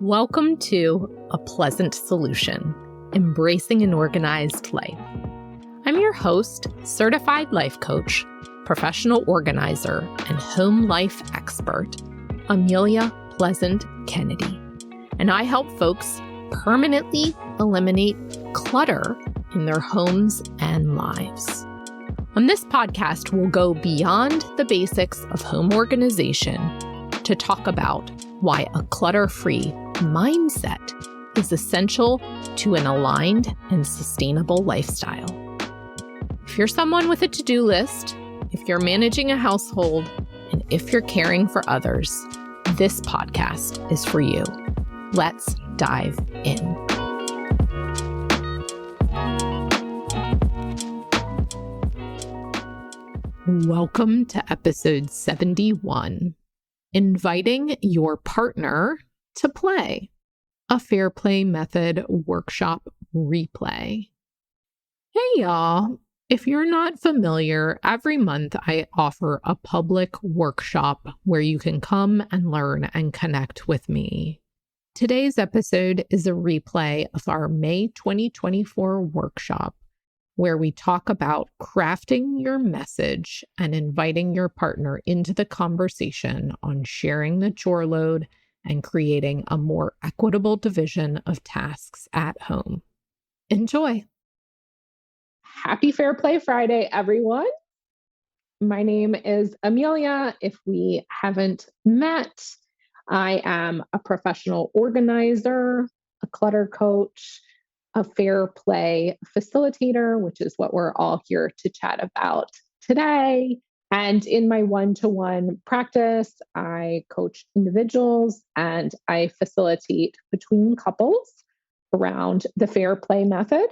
Welcome to A Pleasant Solution, Embracing an Organized Life. I'm your host, certified life coach, professional organizer, and home life expert, Amelia Pleasant Kennedy. And I help folks permanently eliminate clutter in their homes and lives. On this podcast, we'll go beyond the basics of home organization to talk about why a clutter-free mindset is essential to an aligned and sustainable lifestyle. If you're someone with a to-do list, if you're managing a household, and if you're caring for others, this podcast is for you. Let's dive in. Welcome to episode 71. Inviting your partner to play, a Fair Play Method workshop replay. Hey y'all, if you're not familiar, every month I offer a public workshop where you can come and learn and connect with me. Today's episode is a replay of our May 2024 workshop, where we talk about crafting your message and inviting your partner into the conversation on sharing the chore load and creating a more equitable division of tasks at home. Enjoy. Happy Fair Play Friday, everyone. My name is Amelia. If we haven't met, I am a professional organizer, a clutter coach, a fair play facilitator, which is what we're all here to chat about today. And in my one-to-one practice, I coach individuals and I facilitate between couples around the fair play method.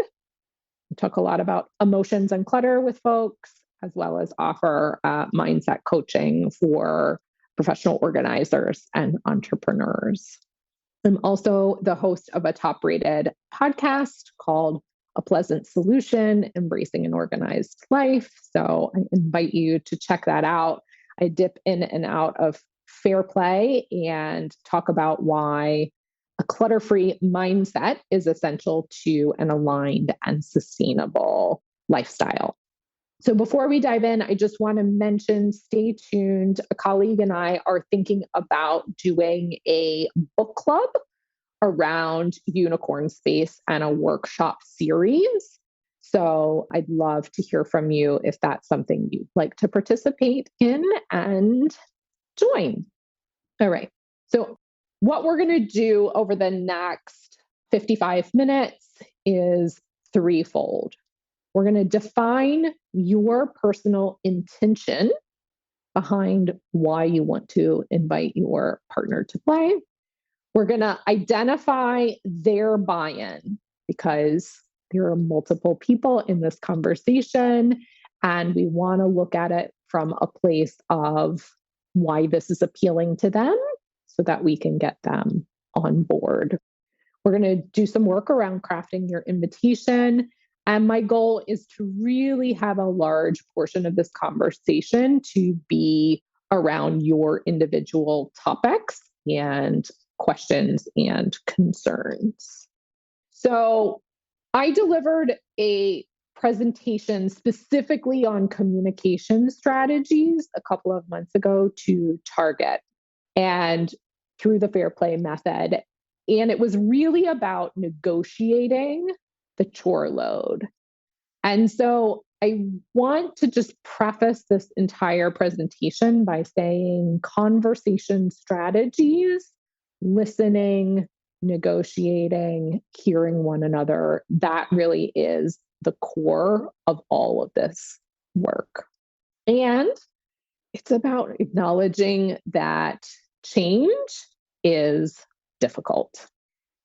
We talk a lot about emotions and clutter with folks, as well as offer mindset coaching for professional organizers and entrepreneurs. I'm also the host of a top-rated podcast called A Pleasant Solution, Embracing an Organized Life. So I invite you to check that out. I dip in and out of fair play and talk about why a clutter-free mindset is essential to an aligned and sustainable lifestyle. So before we dive in, I just want to mention, stay tuned. A colleague and I are thinking about doing a book club around unicorn space and a workshop series. So I'd love to hear from you if that's something you'd like to participate in and join. All right. So what we're going to do over the next 55 minutes is threefold. We're going to define your personal intention behind why you want to invite your partner to play. We're going to identify their buy-in because there are multiple people in this conversation, and we want to look at it from a place of why this is appealing to them so that we can get them on board. We're going to do some work around crafting your invitation. And my goal is to really have a large portion of this conversation to be around your individual topics and questions and concerns. So I delivered a presentation specifically on communication strategies a couple of months ago to Target and through the Fair Play method. And it was really about negotiating the chore load. And so I want to just preface this entire presentation by saying conversation strategies, listening, negotiating, hearing one another, that really is the core of all of this work. And it's about acknowledging that change is difficult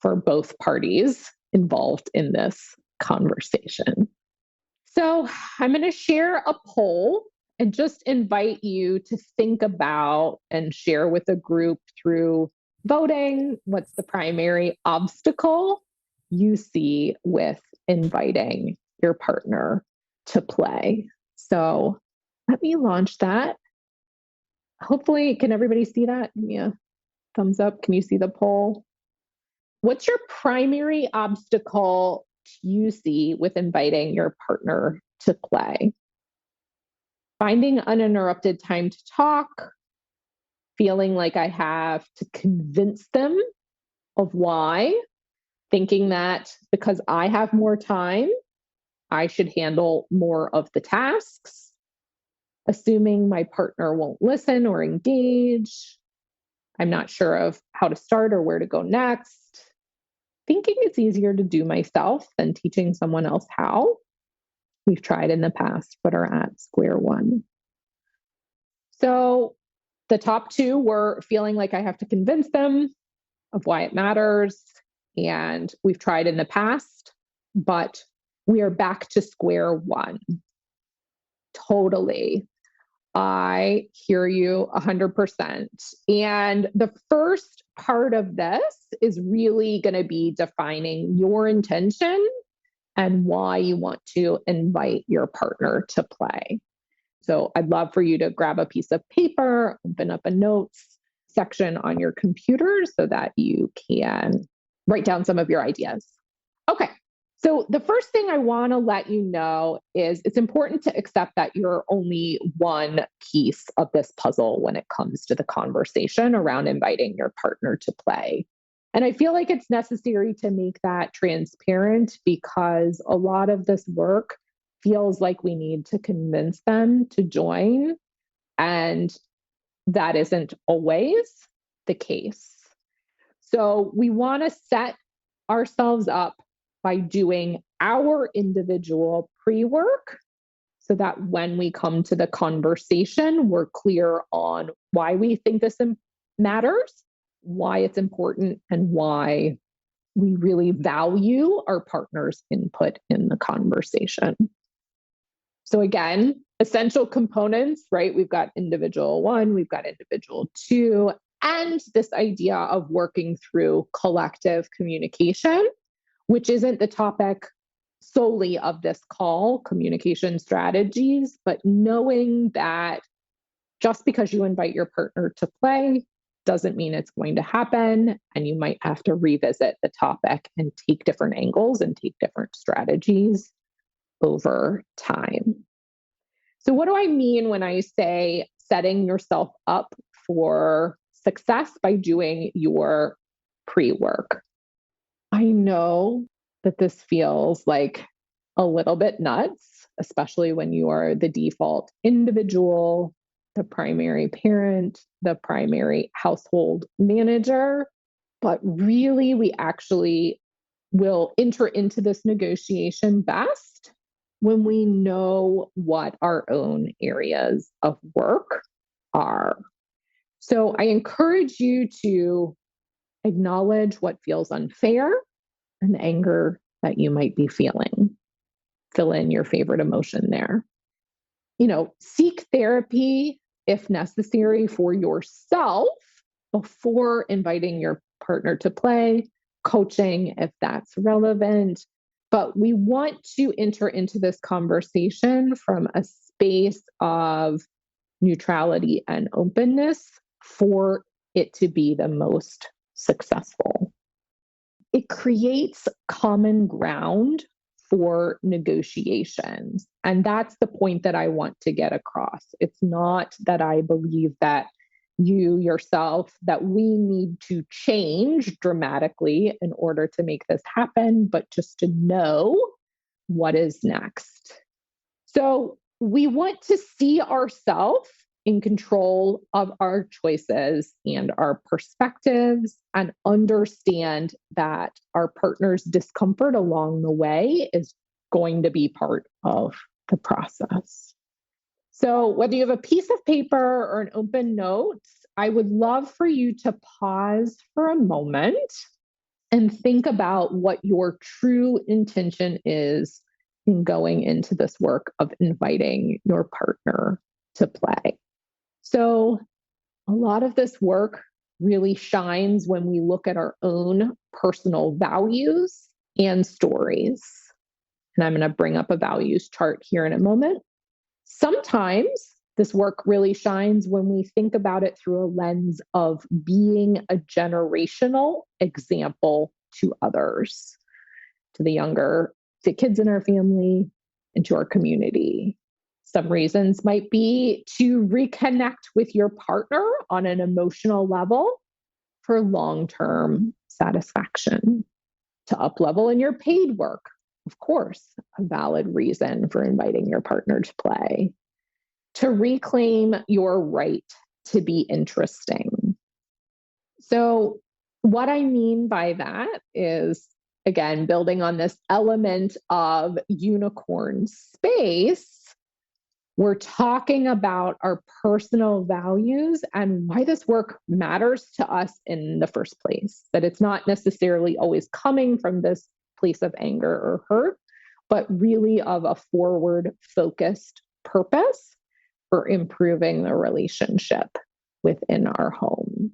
for both parties involved in this conversation. So I'm going to share a poll and just invite you to think about and share with a group through voting what's the primary obstacle you see with inviting your partner to play. So let me launch that. Hopefully, can everybody see that? Yeah. Thumbs up. Can you see the poll? What's your primary obstacle you see with inviting your partner to play? Finding uninterrupted time to talk, feeling like I have to convince them of why, thinking that because I have more time, I should handle more of the tasks, assuming my partner won't listen or engage. I'm not sure of how to start or where to go next. Thinking it's easier to do myself than teaching someone else how. We've tried in the past, but are at square one. So the top two were feeling like I have to convince them of why it matters. And we've tried in the past, but we are back to square one. Totally. I hear you 100%. And the first part of this is really going to be defining your intention and why you want to invite your partner to play. So I'd love for you to grab a piece of paper, open up a notes section on your computer so that you can write down some of your ideas. Okay. So the first thing I want to let you know is it's important to accept that you're only one piece of this puzzle when it comes to the conversation around inviting your partner to play. And I feel like it's necessary to make that transparent because a lot of this work feels like we need to convince them to join. And that isn't always the case. So we want to set ourselves up by doing our individual pre-work so that when we come to the conversation, we're clear on why we think this matters, why it's important, and why we really value our partner's input in the conversation. So again, essential components, right? We've got individual one, we've got individual two, and this idea of working through collective communication, which isn't the topic solely of this call, communication strategies, but knowing that just because you invite your partner to play doesn't mean it's going to happen. And you might have to revisit the topic and take different angles and take different strategies over time. So what do I mean when I say setting yourself up for success by doing your pre-work? I know that this feels like a little bit nuts, especially when you are the default individual, the primary parent, the primary household manager. But really, we actually will enter into this negotiation best when we know what our own areas of work are. So I encourage you to acknowledge what feels unfair and the anger that you might be feeling. Fill in your favorite emotion there. Seek therapy if necessary for yourself before inviting your partner to play, coaching if that's relevant. But we want to enter into this conversation from a space of neutrality and openness for it to be the most successful. It creates common ground for negotiations. And that's the point that I want to get across. It's not that I believe that you yourself, that we need to change dramatically in order to make this happen, but just to know what is next. So we want to see ourselves in control of our choices and our perspectives and understand that our partner's discomfort along the way is going to be part of the process. So whether you have a piece of paper or an open note, I would love for you to pause for a moment and think about what your true intention is in going into this work of inviting your partner to play. So a lot of this work really shines when we look at our own personal values and stories. And I'm going to bring up a values chart here in a moment. Sometimes this work really shines when we think about it through a lens of being a generational example to others, to the kids in our family, and to our community. Some reasons might be to reconnect with your partner on an emotional level for long-term satisfaction, to up-level in your paid work, of course, a valid reason for inviting your partner to play, to reclaim your right to be interesting. So what I mean by that is, again, building on this element of unicorn space, we're talking about our personal values and why this work matters to us in the first place. That it's not necessarily always coming from this place of anger or hurt, but really of a forward-focused purpose for improving the relationship within our home.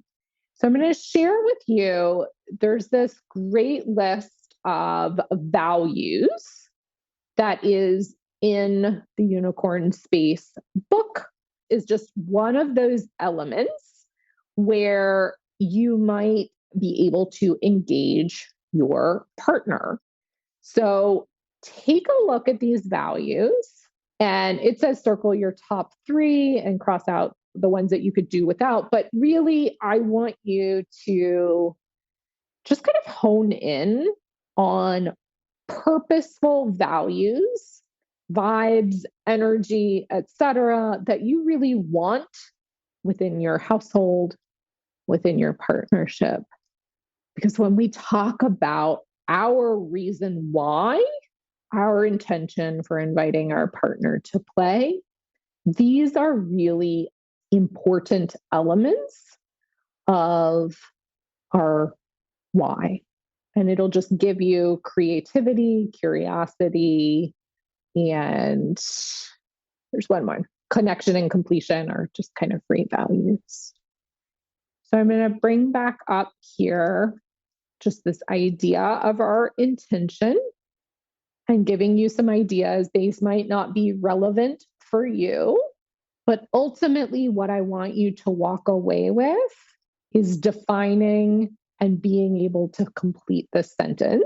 So I'm going to share with you, there's this great list of values that is in the Unicorn Space book, is just one of those elements where you might be able to engage your partner. So take a look at these values, and it says circle your top 3 and cross out the ones that you could do without. But really, I want you to just kind of hone in on purposeful values, vibes, energy, etc., that you really want within your household, within your partnership. Because when we talk about our reason why, our intention for inviting our partner to play, these are really important elements of our why. And it'll just give you creativity, curiosity, and there's one more. Connection and completion are just kind of free values. So I'm going to bring back up here just this idea of our intention and giving you some ideas. These might not be relevant for you, but ultimately what I want you to walk away with is defining and being able to complete this sentence.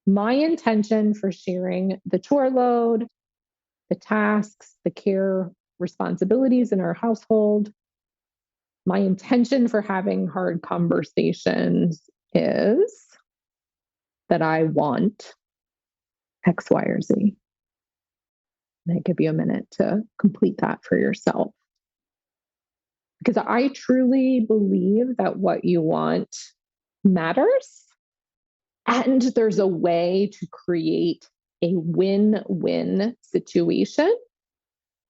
My intention for sharing the chore load, the tasks, the care responsibilities in our household, my intention for having hard conversations is that I want X, Y, or Z. And I give you a minute to complete that for yourself. Because I truly believe that what you want matters. And there's a way to create a win-win situation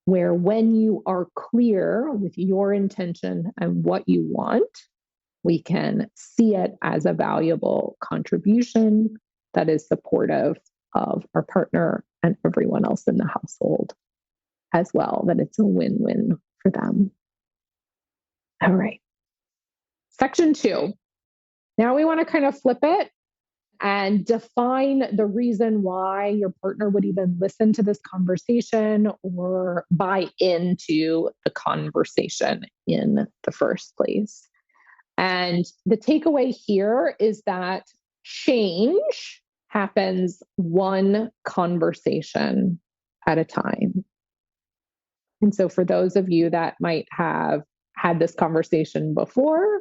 where when you are clear with your intention and what you want, we can see it as a valuable contribution that is supportive of our partner and everyone else in the household as well, that it's a win-win for them. All right. Section 2. Now we want to kind of flip it and define the reason why your partner would even listen to this conversation or buy into the conversation in the first place. And the takeaway here is that change happens one conversation at a time. And so for those of you that might have had this conversation before,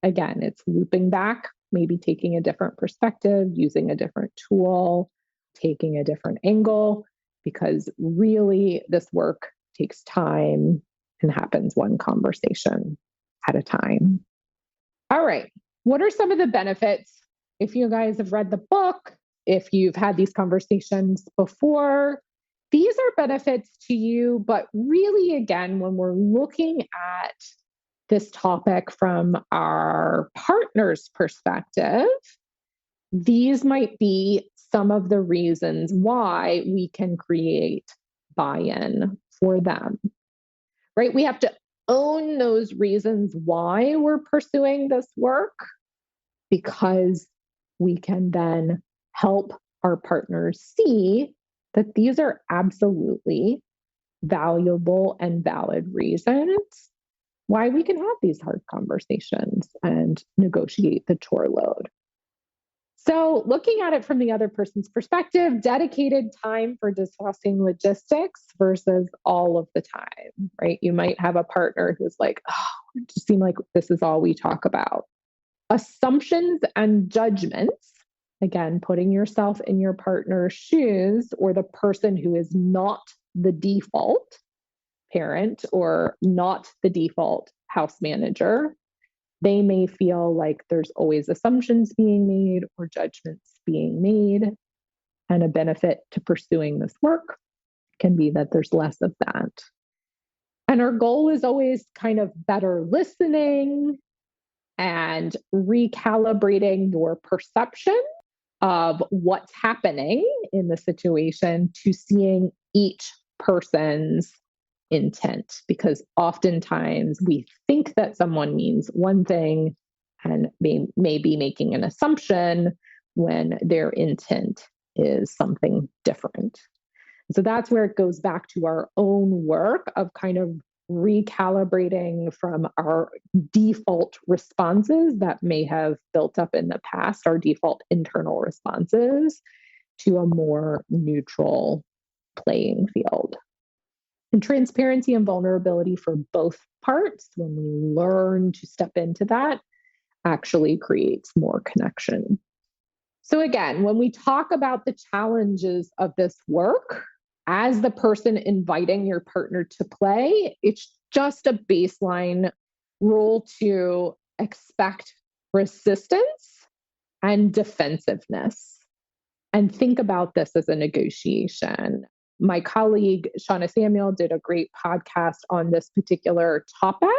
again, it's looping back, maybe taking a different perspective, using a different tool, taking a different angle, because really this work takes time and happens one conversation at a time. All right. What are some of the benefits? If you guys have read the book, if you've had these conversations before, these are benefits to you. But really, again, when we're looking at this topic from our partner's perspective, these might be some of the reasons why we can create buy-in for them, right? We have to own those reasons why we're pursuing this work, because we can then help our partners see that these are absolutely valuable and valid reasons why we can have these hard conversations and negotiate the chore load. So, looking at it from the other person's perspective, dedicated time for discussing logistics versus all of the time, right? You might have a partner who's like, oh, it just seems like this is all we talk about. Assumptions and judgments, again, putting yourself in your partner's shoes or the person who is not the default parent or not the default house manager. They may feel like there's always assumptions being made or judgments being made. And a benefit to pursuing this work can be that there's less of that. And our goal is always kind of better listening and recalibrating your perception of what's happening in the situation to seeing each person's intent, because oftentimes we think that someone means one thing and may be making an assumption when their intent is something different. So that's where it goes back to our own work of kind of recalibrating from our default responses that may have built up in the past, our default internal responses, to a more neutral playing field. And transparency and vulnerability for both parts, when we learn to step into that, actually creates more connection. So, again, when we talk about the challenges of this work, as the person inviting your partner to play, it's just a baseline rule to expect resistance and defensiveness. And think about this as a negotiation. My colleague, Shauna Samuel, did a great podcast on this particular topic.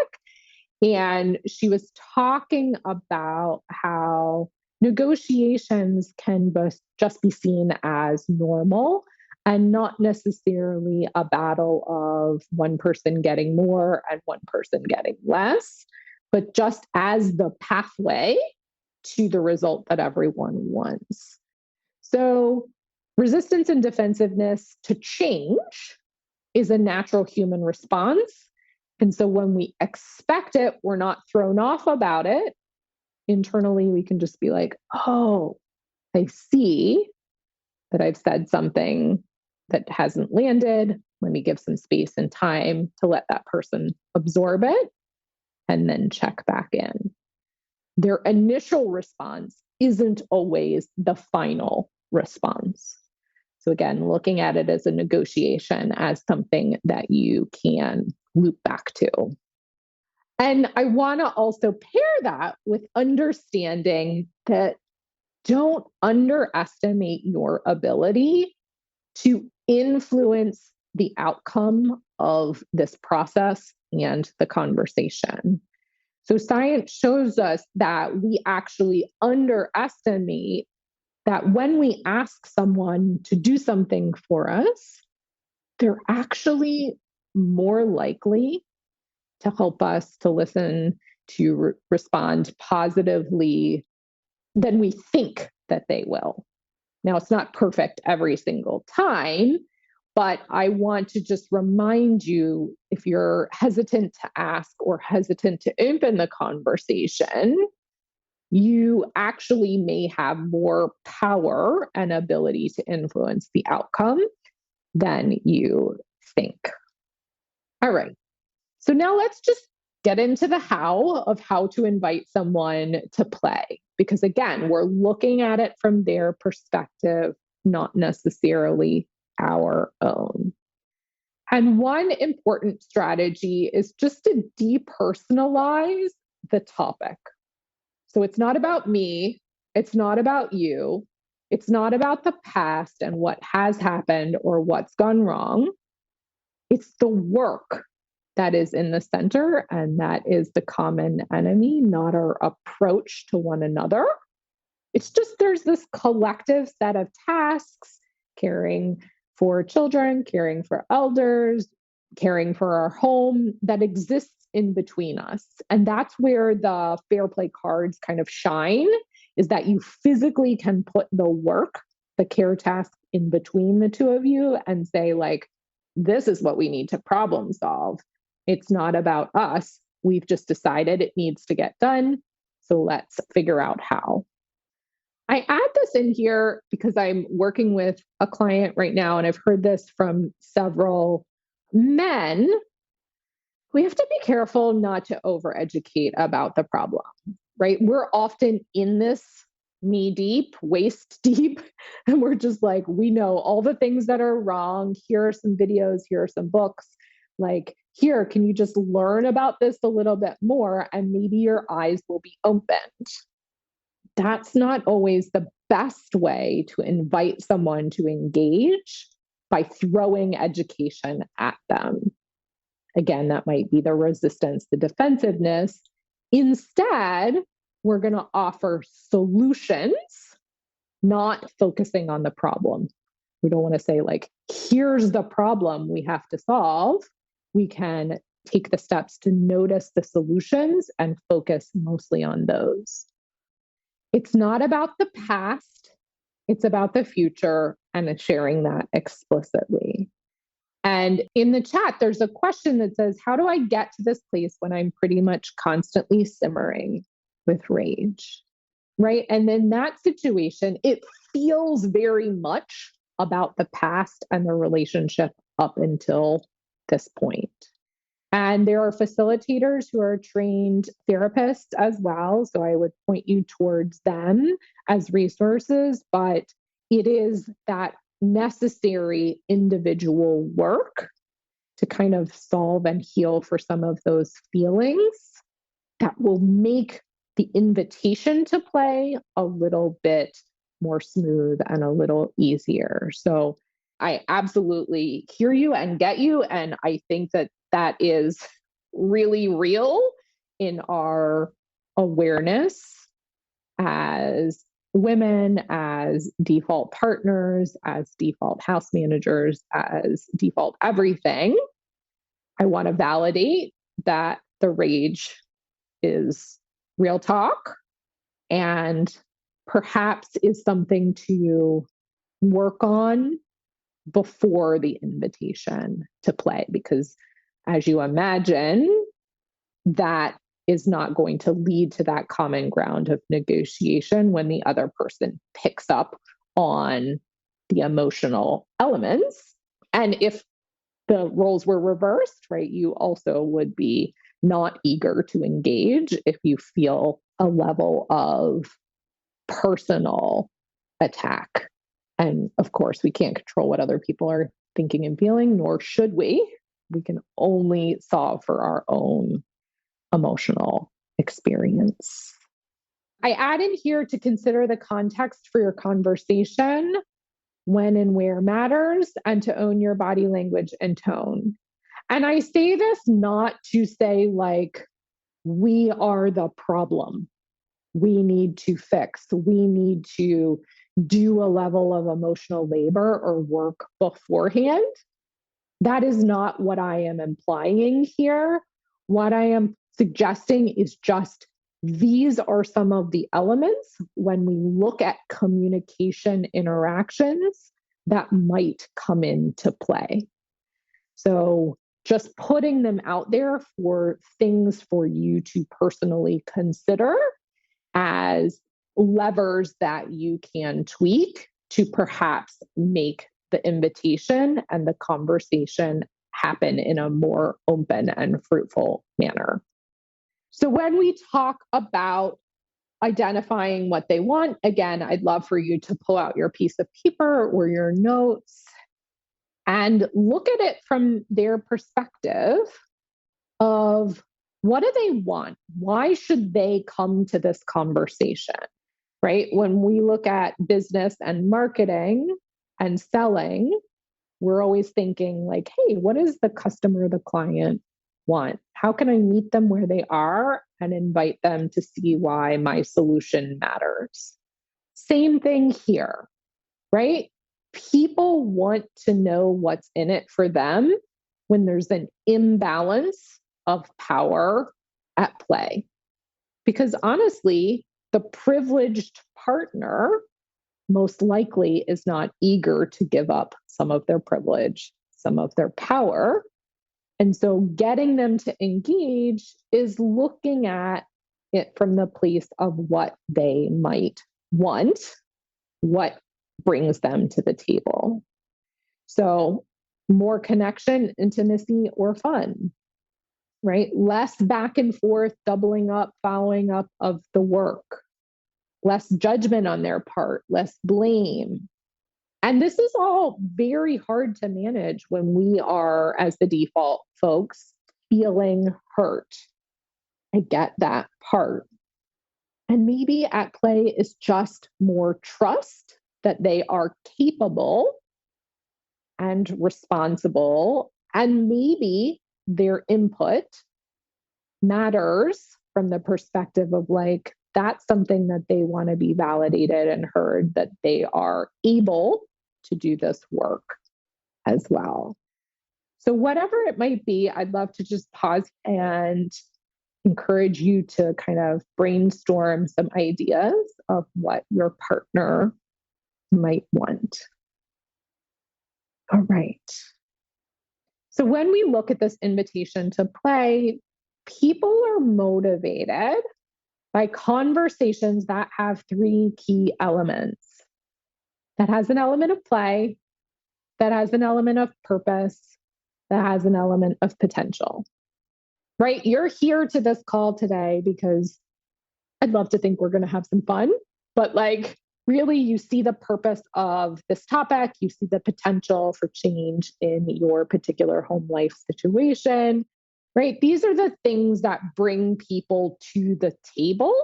And she was talking about how negotiations can just be seen as normal and not necessarily a battle of one person getting more and one person getting less, but just as the pathway to the result that everyone wants. So, resistance and defensiveness to change is a natural human response. And so when we expect it, we're not thrown off about it. Internally, we can just be like, oh, I see that I've said something that hasn't landed. Let me give some space and time to let that person absorb it and then check back in. Their initial response isn't always the final response. So again, looking at it as a negotiation, as something that you can loop back to. And I want to also pair that with understanding that don't underestimate your ability to influence the outcome of this process and the conversation. So science shows us that we actually underestimate that when we ask someone to do something for us, they're actually more likely to help us to listen, to respond positively than we think that they will. Now, it's not perfect every single time, but I want to just remind you, if you're hesitant to ask or hesitant to open the conversation, you actually may have more power and ability to influence the outcome than you think. All right. So now let's just get into the how of how to invite someone to play. Because again, we're looking at it from their perspective, not necessarily our own. And one important strategy is just to depersonalize the topic. So it's not about me. It's not about you. It's not about the past and what has happened or what's gone wrong. It's the work that is in the center, and that is the common enemy, not our approach to one another. It's just there's this collective set of tasks: caring for children, caring for elders, caring for our home, that exists in between us. And that's where the fair play cards kind of shine, is that you physically can put the work, the care task in between the two of you and say, like, this is what we need to problem solve. It's not about us. We've just decided it needs to get done. So let's figure out how. I add this in here because I'm working with a client right now, and I've heard this from several men. We have to be careful not to overeducate about the problem, right? We're often in this knee deep, waist deep, and we're just like, we know all the things that are wrong. Here are some videos, here are some books. Like, here, can you just learn about this a little bit more? And maybe your eyes will be opened. That's not always the best way to invite someone to engage by throwing education at them. Again, that might be the resistance, the defensiveness. Instead, we're going to offer solutions, not focusing on the problem. We don't want to say, like, here's the problem we have to solve. We can take the steps to notice the solutions and focus mostly on those. It's not about the past, it's about the future and sharing that explicitly. And in the chat, there's a question that says, how do I get to this place when I'm pretty much constantly simmering with rage? Right. And in that situation, it feels very much about the past and the relationship up until this point. And there are facilitators who are trained therapists as well. So I would point you towards them as resources, but it is that necessary individual work to kind of solve and heal for some of those feelings that will make the invitation to play a little bit more smooth and a little easier. So I absolutely hear you and get you. And I think that that is really real in our awareness as women, as default partners, as default house managers, as default everything. I want to validate that the rage is real talk and perhaps is something to work on before the invitation to play, because as you imagine, that is not going to lead to that common ground of negotiation when the other person picks up on the emotional elements. And if the roles were reversed, right, you also would be not eager to engage if you feel a level of personal attack. And of course, we can't control what other people are thinking and feeling, nor should we. We can only solve for our own emotional experience. I add in here to consider the context for your conversation, when and where matters, and to own your body language and tone. And I say this not to say, like, we are the problem. We need to fix. We need to do a level of emotional labor or work beforehand. That is not what I am implying here. What I am suggesting is just these are some of the elements when we look at communication interactions that might come into play. So just putting them out there for things for you to personally consider as levers that you can tweak to perhaps make the invitation and the conversation happen in a more open and fruitful manner. So when we talk about identifying what they want, again, I'd love for you to pull out your piece of paper or your notes and look at it from their perspective of what do they want? Why should they come to this conversation? Right? When we look at business and marketing and selling, we're always thinking like, hey, what does the customer, the client want? How can I meet them where they are and invite them to see why my solution matters? Same thing here, right? People want to know what's in it for them when there's an imbalance of power at play. Because honestly, the privileged partner most likely is not eager to give up some of their privilege, some of their power. And so getting them to engage is looking at it from the place of what they might want, what brings them to the table. So more connection, intimacy, or fun, right? Less back and forth, doubling up, following up of the work, less judgment on their part, less blame. And this is all very hard to manage when we are, as the default folks, feeling hurt. I get that part. And maybe at play is just more trust that they are capable and responsible, and maybe their input matters from the perspective of like, that's something that they want to be validated and heard that they are able to do this work as well. So, whatever it might be, I'd love to just pause and encourage you to kind of brainstorm some ideas of what your partner might want. All right. So when we look at this invitation to play, people are motivated by conversations that have three key elements. That has an element of play, that has an element of purpose, that has an element of potential. Right? You're here to this call today because I'd love to think we're going to have some fun, but like really you see the purpose of this topic, you see the potential for change in your particular home life situation, right? These are the things that bring people to the table.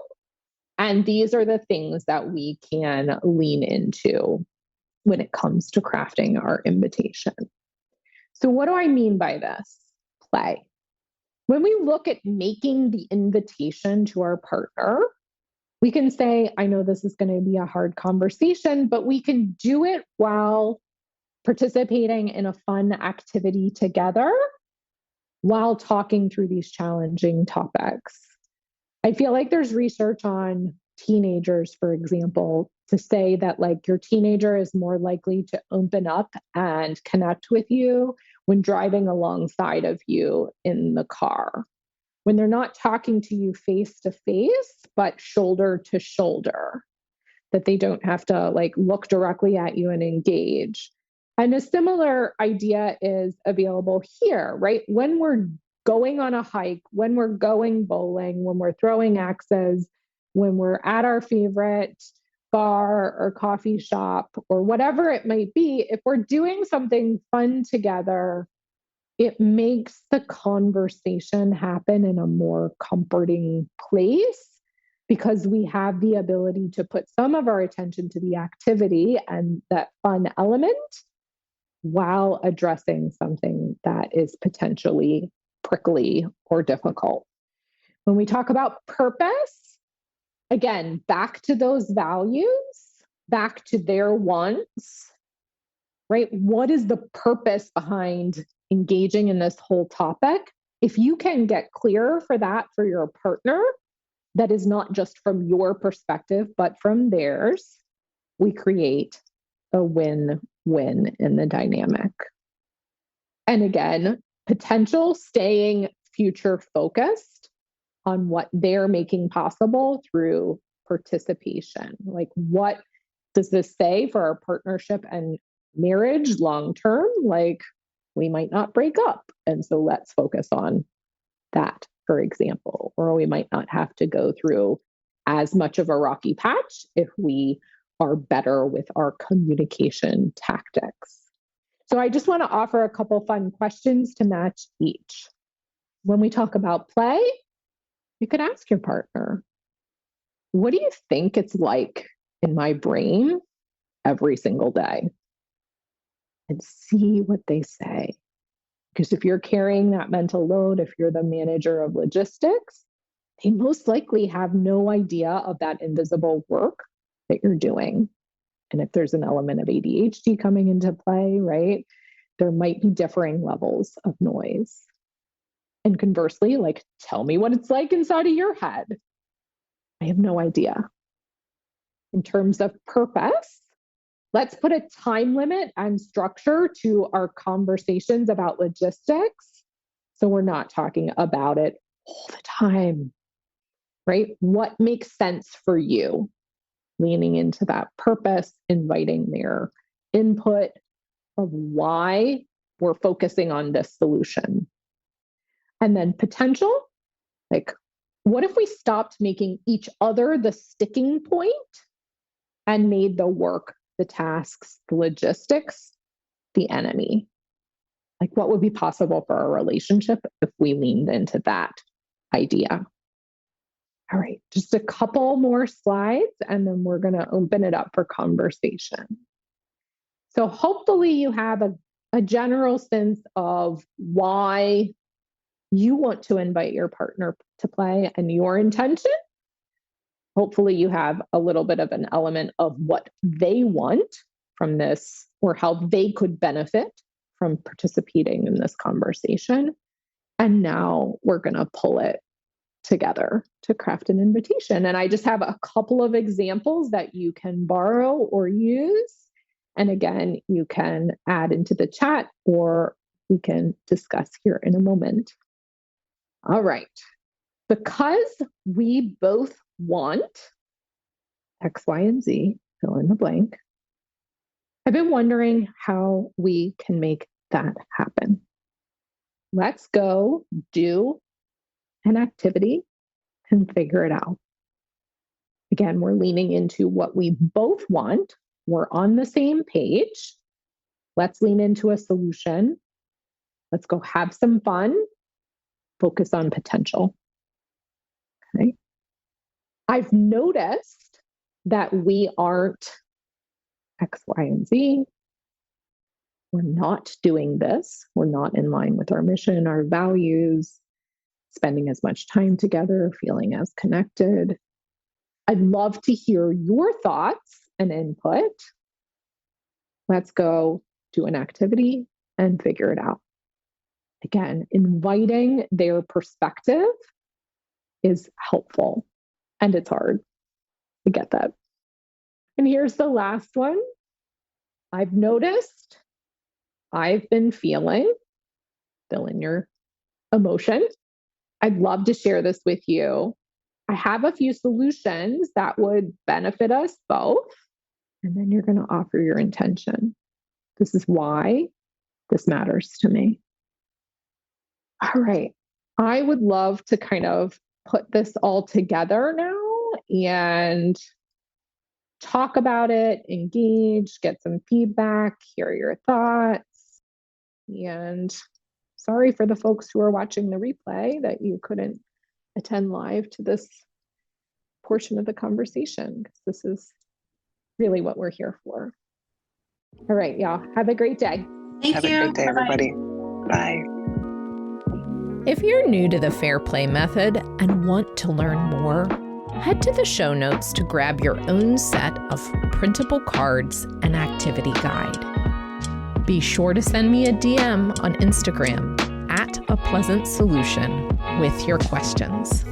And these are the things that we can lean into when it comes to crafting our invitation. So what do I mean by this? Play. When we look at making the invitation to our partner, we can say, I know this is going to be a hard conversation, but we can do it while participating in a fun activity together while talking through these challenging topics. I feel like there's research on teenagers, for example, to say that like your teenager is more likely to open up and connect with you when driving alongside of you in the car, when they're not talking to you face to face, but shoulder to shoulder, that they don't have to like look directly at you and engage. And a similar idea is available here, right? When we're going on a hike, when we're going bowling, when we're throwing axes, when we're at our favorite bar or coffee shop or whatever it might be, if we're doing something fun together, it makes the conversation happen in a more comforting place because we have the ability to put some of our attention to the activity and that fun element while addressing something that is potentially prickly or difficult. When we talk about purpose, again, back to those values, back to their wants, right? What is the purpose behind engaging in this whole topic? If you can get clear for that for your partner, that is not just from your perspective, but from theirs, we create a win-win in the dynamic. And again, potential staying future focused on what they're making possible through participation. Like, what does this say for our partnership and marriage long term? Like, we might not break up. And so let's focus on that, for example. Or we might not have to go through as much of a rocky patch if we are better with our communication tactics. So I just want to offer a couple fun questions to match each. When we talk about play, you could ask your partner, what do you think it's like in my brain every single day? And see what they say. Because if you're carrying that mental load, if you're the manager of logistics, they most likely have no idea of that invisible work that you're doing. And if there's an element of ADHD coming into play, right, there might be differing levels of noise. And conversely, like, tell me what it's like inside of your head. I have no idea. In terms of purpose, let's put a time limit and structure to our conversations about logistics. So we're not talking about it all the time, right? What makes sense for you? leaning into that purpose, inviting their input of why we're focusing on this solution. And then potential, like, what if we stopped making each other the sticking point and made the work, the tasks, the logistics, the enemy? Like, what would be possible for our relationship if we leaned into that idea? All right, just a couple more slides, and then we're going to open it up for conversation. So hopefully you have a general sense of why you want to invite your partner to play and your intention. Hopefully you have a little bit of an element of what they want from this, or how they could benefit from participating in this conversation. And now we're going to pull it together to craft an invitation. And I just have a couple of examples that you can borrow or use. And again, you can add into the chat, or we can discuss here in a moment. All right. Because we both want X, Y, and Z, fill in the blank, I've been wondering how we can make that happen. Let's go do an activity and figure it out. Again, we're leaning into what we both want. We're on the same page. Let's lean into a solution. Let's go have some fun. Focus on potential. Okay. I've noticed that we aren't X, Y, and Z. We're not doing this. We're not in line with our mission, our values, spending as much time together, feeling as connected. I'd love to hear your thoughts and input. Let's go do an activity and figure it out. Again, inviting their perspective is helpful, and it's hard. I get that. And here's the last one. I've noticed, I've been feeling, fill in your emotion. I'd love to share this with you. I have a few solutions that would benefit us both. And then you're going to offer your intention. This is why this matters to me. All right. I would love to kind of put this all together now and talk about it, engage, get some feedback, hear your thoughts. And sorry for the folks who are watching the replay that you couldn't attend live to this portion of the conversation, because this is really what we're here for. All right, y'all. Have a great day. Have a great day, everybody. Bye. If you're new to the Fair Play method and want to learn more, head to the show notes to grab your own set of printable cards and activity guide. Be sure to send me a DM on Instagram @apleasantsolution with your questions.